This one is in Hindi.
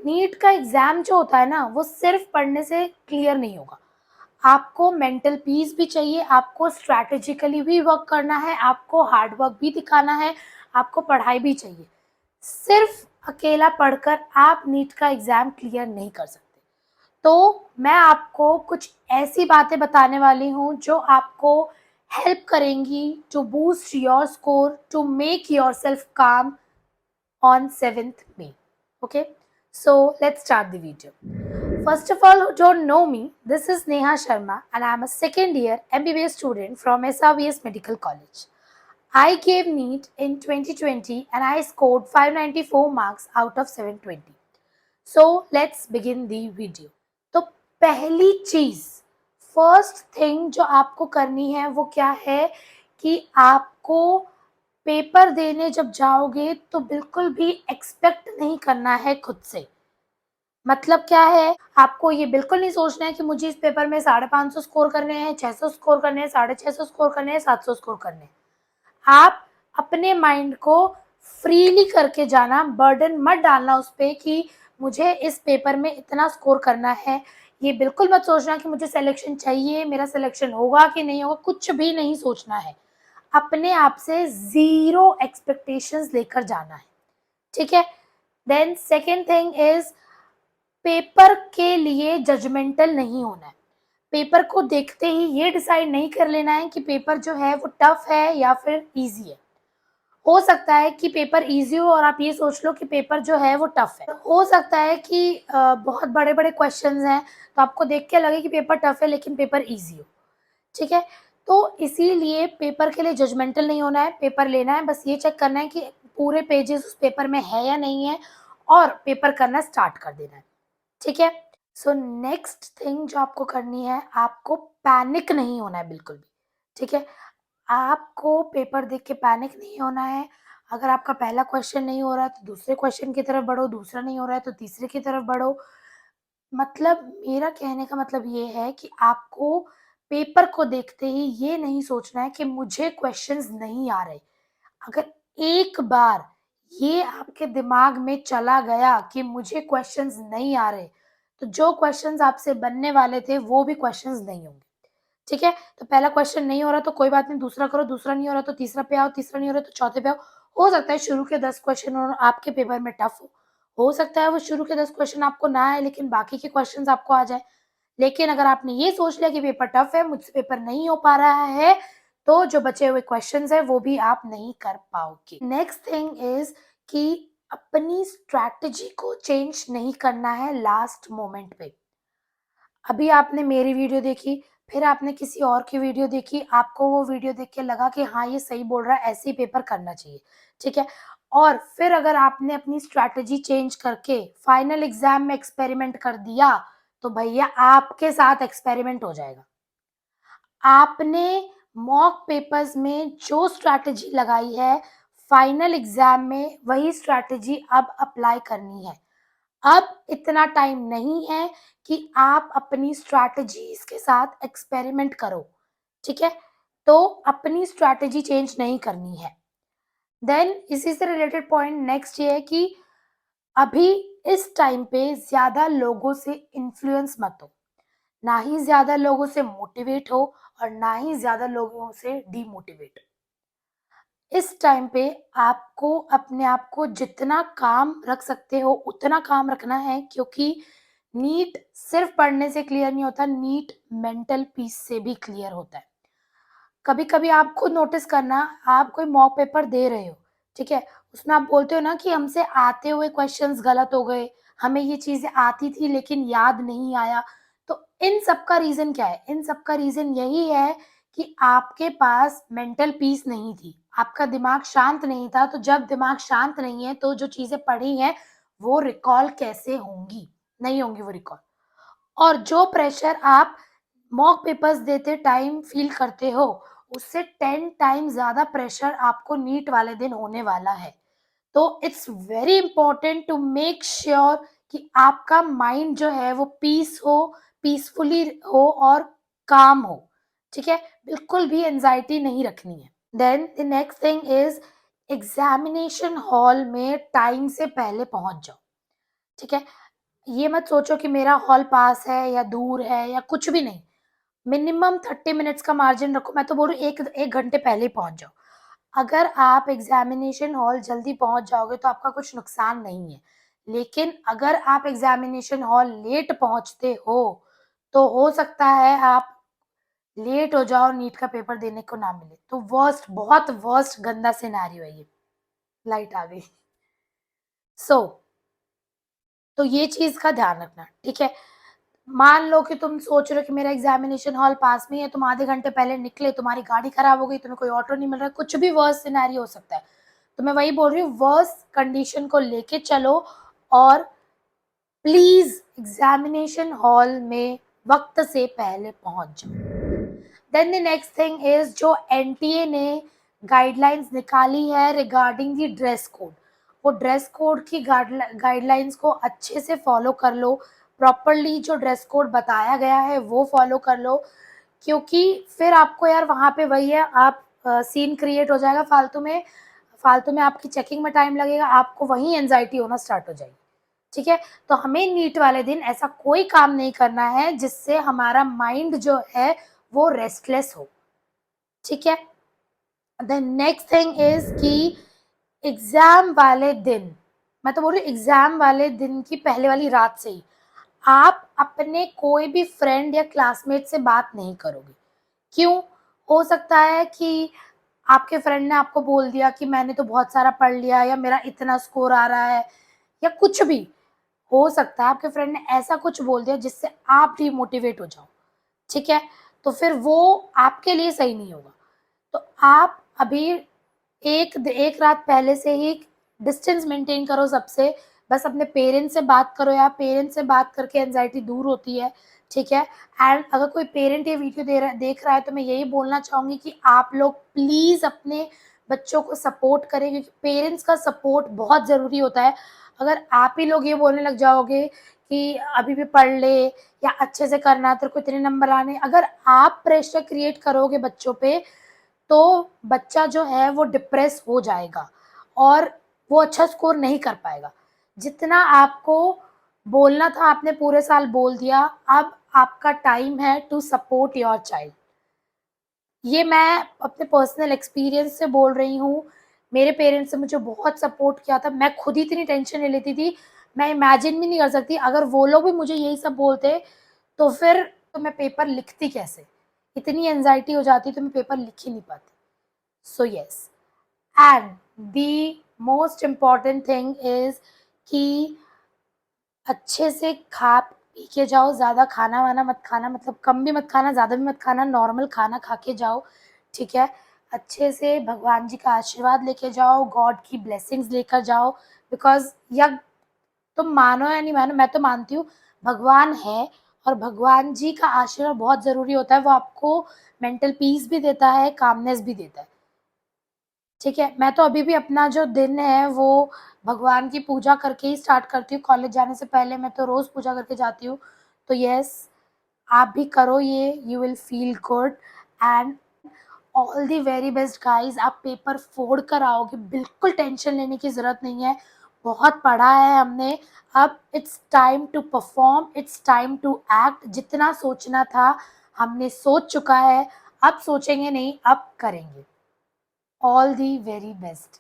नीट का एग्ज़ाम जो होता है ना, वो सिर्फ पढ़ने से क्लियर नहीं होगा। आपको मेंटल पीस भी चाहिए, आपको स्ट्रैटेजिकली भी वर्क करना है, आपको हार्ड वर्क भी दिखाना है, आपको पढ़ाई भी चाहिए। सिर्फ अकेला पढ़कर आप नीट का एग्ज़ाम क्लियर नहीं कर सकते। तो मैं आपको कुछ ऐसी बातें बताने वाली हूँ जो आपको हेल्प करेंगी to boost your score, to make yourself calm on 7th May. Okay, so let's start the video. First of all, who don't know me, this is Neha Sharma and I am a second year MBBS student from SRVS Medical College. I gave NEET in 2020 and I scored 594 marks out of 720. So let's begin the video. तो पहली चीज, फर्स्ट थिंग जो आपको करनी है वो क्या है कि आपको पेपर देने जब जाओगे तो बिल्कुल भी एक्सपेक्ट नहीं करना है खुद से। मतलब क्या है, आपको ये बिल्कुल नहीं सोचना है कि मुझे इस पेपर में 550 स्कोर करने हैं, 600 स्कोर करने हैं, 650 स्कोर करने हैं, 700 स्कोर करने हैं। आप अपने माइंड को फ्रीली करके जाना, बर्डन मत डालना उस पे कि मुझे इस पेपर में इतना स्कोर करना है। ये बिल्कुल मत सोचना कि मुझे सिलेक्शन चाहिए, मेरा सिलेक्शन होगा कि नहीं होगा, कुछ भी नहीं सोचना है। अपने आप से ज़ीरो एक्सपेक्टेशंस लेकर जाना है, ठीक है? Then second thing is, paper के लिए जजमेंटल नहीं होना है। पेपर को देखते ही ये डिसाइड नहीं कर लेना है कि पेपर जो है वो टफ है या फिर ईज़ी है। हो सकता है कि पेपर ईज़ी हो और आप ये सोच लो कि पेपर जो है वो टफ है। हो सकता है कि बहुत बड़े-बड़े क्वेश्चंस हैं, तो आपको देख के लगे कि पेपर टफ है लेकिन पेपर ईज़ी हो, ठीक है? तो इसीलिए पेपर के लिए जजमेंटल नहीं होना है, पेपर लेना है, बस ये चेक करना है कि पूरे पेजेस उस पेपर में है या नहीं है और पेपर करना स्टार्ट कर देना है, ठीक है? सो नेक्स्ट थिंग जो आपको करनी है, आपको पैनिक नहीं होना है बिल्कुल भी, ठीक है? आपको पेपर देख के पैनिक नहीं होना है। अगर आपका पहला क्वेश्चन नहीं हो रहा है तो दूसरे क्वेश्चन की तरफ बढ़ो, दूसरा नहीं हो रहा है तो तीसरे की तरफ बढ़ो। मतलब मेरा कहने का मतलब ये है कि आपको पेपर को देखते ही ये नहीं सोचना है कि मुझे क्वेश्चंस नहीं आ रहे। अगर एक बार ये आपके दिमाग में चला गया कि मुझे क्वेश्चंस नहीं आ रहे, तो जो क्वेश्चंस आपसे बनने वाले थे वो भी क्वेश्चंस नहीं होंगे, ठीक है? तो पहला क्वेश्चन नहीं हो रहा तो कोई बात नहीं, दूसरा करो, दूसरा नहीं हो रहा तो तीसरा पे आओ, तीसरा नहीं हो रहा तो चौथे पे आओ। हो सकता है शुरू के 10 क्वेश्चन और आपके पेपर में टफ हो सकता है वो शुरू के 10 क्वेश्चन आपको ना आए लेकिन बाकी के क्वेश्चंस आपको आ जाए। लेकिन अगर आपने ये सोच लिया कि पेपर टफ है, मुझसे पेपर नहीं हो पा रहा है, तो जो बचे हुए क्वेश्चंस हैं वो भी आप नहीं कर पाओगे। नेक्स्ट थिंग इज़ कि अपनी स्ट्रैटेजी को चेंज नहीं करना है लास्ट मोमेंट पे। अभी आपने मेरी वीडियो देखी, फिर आपने किसी और की वीडियो देखी, आपको वो वीडियो देख के लगा कि हाँ, ये सही बोल रहा है, ऐसे ही पेपर करना चाहिए, ठीक है? और फिर अगर आपने अपनी स्ट्रैटेजी चेंज करके फाइनल एग्ज़ाम में एक्सपेरिमेंट कर दिया, तो भैया आपके साथ एक्सपेरिमेंट हो जाएगा। आपने मॉक पेपर्स में जो स्ट्रैटेजी लगाई है, फाइनल एग्ज़ाम में वही स्ट्रैटेजी अब अप्लाई करनी है। अब इतना टाइम नहीं है कि आप अपनी स्ट्रैटेजीज़ के साथ एक्सपेरिमेंट करो, ठीक है? तो अपनी स्ट्रैटेजी चेंज नहीं करनी है। देन इसी से रिलेटेड पॉइंट नेक्स्ट ये है कि अभी इस टाइम पे ज़्यादा लोगों से इन्फ्लुएंस मत हो। ना ही ज़्यादा लोगों से मोटिवेट हो और ना ही ज़्यादा लोगों से डिमोटिवेट। इस टाइम पे आपको अपने आप को जितना काम रख सकते हो उतना काम रखना है, क्योंकि नीट सिर्फ पढ़ने से क्लियर नहीं होता, नीट मेंटल पीस से भी क्लियर होता है। कभी-कभी आप खुद नोटिस करना, आप कोई मॉक पेपर दे रहे हो, ठीक है? उसमें आप बोलते हो ना कि हमसे आते हुए क्वेश्चंस गलत हो गए, हमें ये चीज़ें आती थी लेकिन याद नहीं आया। तो इन सब का रीज़न क्या है? इन सब का रीज़न यही है कि आपके पास मेंटल पीस नहीं थी, आपका दिमाग शांत नहीं था। तो जब दिमाग शांत नहीं है तो जो चीज़ें पढ़ी हैं, वो रिकॉल कैसे होंगी? नहीं होंगी वो रिकॉल। और जो प्रेशर आप मॉक पेपर्स देते टाइम फ़ील करते हो, उससे 10 टाइम्स ज़्यादा प्रेशर आपको नीट वाले दिन होने वाला है। तो it's very important to make sure कि आपका माइंड जो है वो पीसफुली हो और काम हो, ठीक है? बिल्कुल भी एंग्ज़ायटी नहीं रखनी है। Then the next thing is, examination hall में टाइम से पहले पहुँच जाओ, ठीक है? ये मत सोचो कि मेरा हॉल पास है या दूर है या कुछ भी नहीं। मिनिमम 30 मिनट्स का मार्जिन रखो, मैं तो बोल रही हूँ 1 घंटे पहले ही पहुँच जाओ। अगर आप एग्ज़ामिनेशन हॉल जल्दी पहुँच जाओगे तो आपका कुछ नुकसान नहीं है। लेकिन अगर आप एग्ज़ामिनेशन हॉल लेट पहुँचते हो, तो हो सकता है आप लेट हो जाओ, नीट का पेपर देने को ना मिले। तो वर्स्ट, बहुत वर्स्ट गंदा सिनेरियो है ये। लाइट आ गई। सो तो ये चीज़ का ध्यान रखना, ठीक है? मान लो कि तुम सोच रहे हो कि मेरा एग्ज़ामिनेशन हॉल पास में ही है, तुम आधे घंटे पहले निकले, तुम्हारी गाड़ी खराब हो गई, तुम्हें कोई ऑटो नहीं मिल रहा है, कुछ भी वर्स्ट सिनेरियो हो सकता है। तो मैं वही बोल रही हूँ, वर्स्ट कंडीशन को लेके चलो और प्लीज़ एग्ज़ामिनेशन हॉल में वक़्त से पहले पहुँच जाओ। Then the next thing is, जो एनटीए ने गाइडलाइंस निकाली है रिगार्डिंग द ड्रेस कोड, वो ड्रेस कोड की गाइडलाइंस को अच्छे से फॉलो कर लो। प्रॉपरली जो ड्रेस कोड बताया गया है वो फॉलो कर लो, क्योंकि फिर आपको यार वहाँ पे वही है, आप सीन क्रिएट हो जाएगा फालतू में आपकी चेकिंग में टाइम लगेगा, आपको वहीं एंग्जायटी होना स्टार्ट हो जाएगी। ठीक है? तो हमें नीट वाले दिन ऐसा कोई काम नहीं करना है जिससे हमारा माइंड जो है वो रेस्टलेस हो। ठीक है? द नेक्स्ट थिंग इज़ कि एग्ज़ाम वाले दिन, मैं तो बोल रही हूँ एग्ज़ाम वाले दिन की पहले वाली रात से ही आप अपने कोई भी फ्रेंड या क्लासमेट से बात नहीं करोगे। क्यों? हो सकता है कि आपके फ्रेंड ने आपको बोल दिया कि मैंने तो बहुत सारा पढ़ लिया या मेरा इतना स्कोर आ रहा है या कुछ भी। हो सकता है आपके फ्रेंड ने ऐसा कुछ बोल दिया जिससे आप डिमोटिवेट हो जाओ, ठीक है? तो फिर वो आपके लिए सही नहीं होगा। तो आप अभी एक रात पहले से ही डिस्टेंस मेंटेन करो सबसे, बस अपने पेरेंट्स से बात करो, या पेरेंट्स से बात करके एंग्ज़ायटी दूर होती है, ठीक है? एंड अगर कोई पेरेंट ये वीडियो देख रहा है तो मैं यही बोलना चाहूँगी कि आप लोग प्लीज़ अपने बच्चों को सपोर्ट करें, क्योंकि पेरेंट्स का सपोर्ट बहुत ज़रूरी होता है। अगर आप ही लोग ये बोलने लग जाओगे कि अभी भी पढ़ ले या अच्छे से करना, तेरे को इतने नंबर आने, अगर आप प्रेशर क्रिएट करोगे बच्चों पे, तो बच्चा जो है वो डिप्रेस हो जाएगा और वो अच्छा स्कोर नहीं कर पाएगा। जितना आपको बोलना था आपने पूरे साल बोल दिया, अब आपका टाइम है टू सपोर्ट योर चाइल्ड। ये मैं अपने पर्सनल एक्सपीरियंस से बोल रही हूँ। मेरे पेरेंट्स ने मुझे बहुत सपोर्ट किया था, मैं खुद ही इतनी टेंशन ले लेती थी, मैं इमेजिन भी नहीं कर सकती अगर वो लोग भी मुझे यही सब बोलते, तो फिर तो मैं पेपर लिखती कैसे? इतनी एंग्ज़ायटी हो जाती तो मैं पेपर लिख ही नहीं पाती। So yes, and the most important thing is कि अच्छे से खा पी के जाओ, ज़्यादा खाना-वाना मत खाना, मतलब कम भी मत खाना, ज़्यादा भी मत खाना, नॉर्मल खाना खा के जाओ, ठीक है? अच्छे से भगवान जी का आशीर्वाद लेके जाओ, गॉड की ब्लेसिंग्स लेकर जाओ, बिकॉज़ या तुम मानो या नहीं मानो, मैं तो मानती हूँ भगवान है और भगवान जी का आशीर्वाद बहुत ज़रूरी होता है, वो आपको मेंटल पीस भी देता है, कामनेस भी देता है। ठीक है, मैं तो अभी भी अपना जो दिन है वो भगवान की पूजा करके ही स्टार्ट करती हूँ, कॉलेज जाने से पहले मैं तो रोज़ पूजा करके जाती हूँ। तो येस, आप भी करो ये, you will feel good and all the very best guys. आप पेपर फोड़ कर आओगे, बिल्कुल टेंशन लेने की ज़रूरत नहीं है। बहुत पढ़ा है हमने, अब it's time to perform, it's time to act. जितना सोचना था, हमने सोच चुका है, अब सोचेंगे नहीं, अब करेंगे। All the very best.